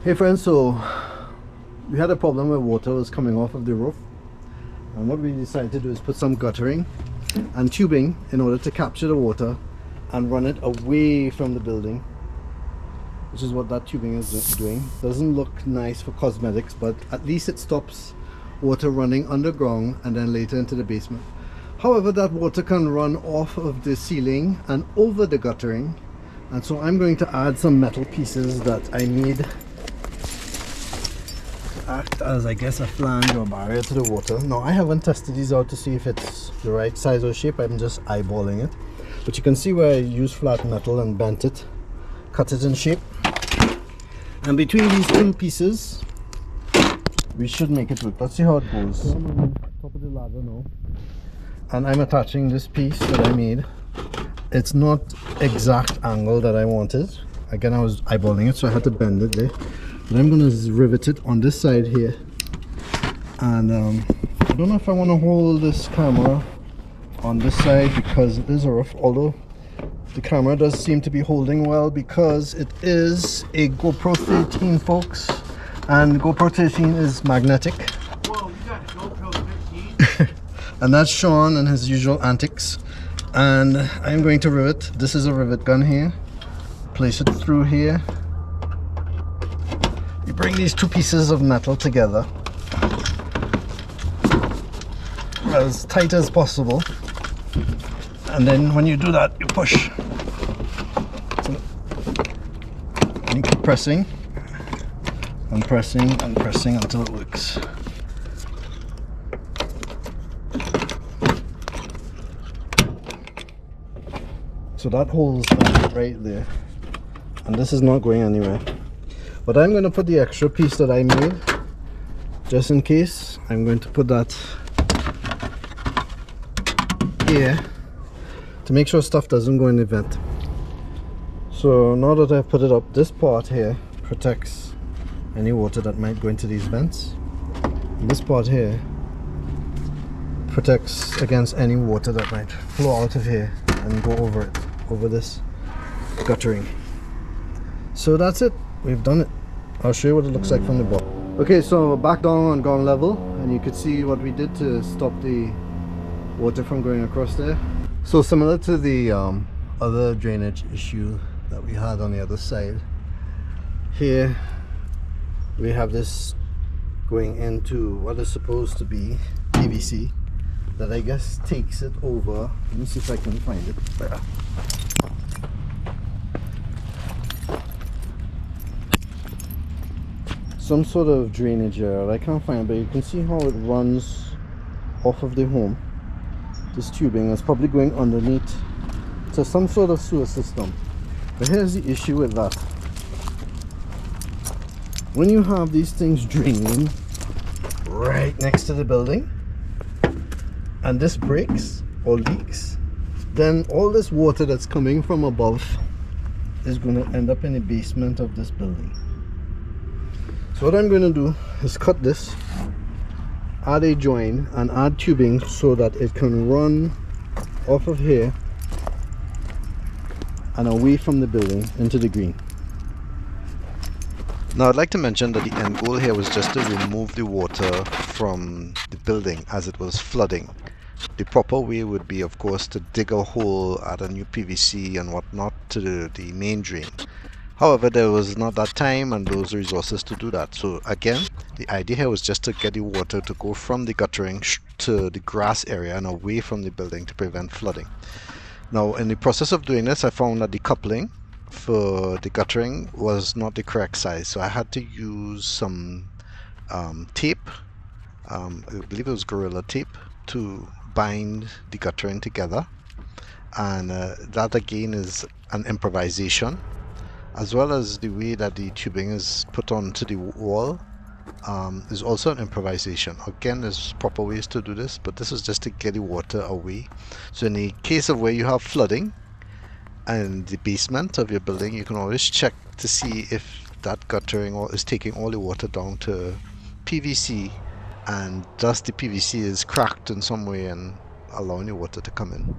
Hey friends, so we had a problem where water was coming off of the roof, and what we decided to do is put some guttering and tubing in order to capture the water and run it away from the building, which is what that tubing is doing. Doesn't look nice for cosmetics, but at least it stops water running underground and then later into the basement. However, that water can run off of the ceiling and over the guttering, and so I'm going to add some metal pieces that I need act as, I guess, a flange or barrier to the water. Now, I haven't tested these out to see if it's the right size or shape. I'm just eyeballing it, but you can see where I used flat metal and bent it, cut it in shape, and between these two pieces we should make it work. Let's see how it goes. I'm on top of the ladder now, and I'm attaching this piece that I made. It's not exact angle that I wanted. Again, I was eyeballing it, so I had to bend it there. But I'm going to rivet it on this side here, and I don't know if I want to hold this camera on this side because it is a roof, although the camera does seem to be holding well because it is a GoPro 13, folks, and GoPro 13 is magnetic. Whoa, you got GoPro 13? And that's Sean and his usual antics. And I'm going to rivet. This is a rivet gun here. Place it through here. You bring these two pieces of metal together as tight as possible, and then when you do that, you push and you keep pressing and pressing and pressing until it works. So that holds that right there, and this is not going anywhere. But I'm going to put the extra piece that I made, just in case. I'm going to put that here to make sure stuff doesn't go in the vent. So now that I've put it up, this part here protects any water that might go into these vents. And this part here protects against any water that might flow out of here and go over it, over this guttering. So that's it. We've done it. I'll show you what it looks like from the bottom. Okay, so back down on ground level, and you could see what we did to stop the water from going across there. So similar to the other drainage issue that we had on the other side, here we have this going into what is supposed to be PVC that I guess takes it over. Let me see if I can find it better. Some sort of drainage area, I can't find it, but you can see how it runs off of the home. This tubing is probably going underneath to some sort of sewer system. But here's the issue with that. When you have these things draining right next to the building and this breaks or leaks, then all this water that's coming from above is going to end up in the basement of this building. So what I'm going to do is cut this, add a join and add tubing so that it can run off of here and away from the building into the green. Now I'd like to mention that the end goal here was just to remove the water from the building as it was flooding. The proper way would be, of course, to dig a hole, add a new PVC and whatnot to the main drain. However, there was not that time and those resources to do that. So again, the idea here was just to get the water to go from the guttering to the grass area and away from the building to prevent flooding. Now, in the process of doing this, I found that the coupling for the guttering was not the correct size. So I had to use some tape, I believe it was Gorilla tape, to bind the guttering together. And that again is an improvisation, as well as the way that the tubing is put onto the wall is also an improvisation. Again, there's proper ways to do this, but this is just to get the water away. So in the case of where you have flooding and the basement of your building, you can always check to see if that guttering is taking all the water down to PVC, and thus the PVC is cracked in some way and allowing the water to come in.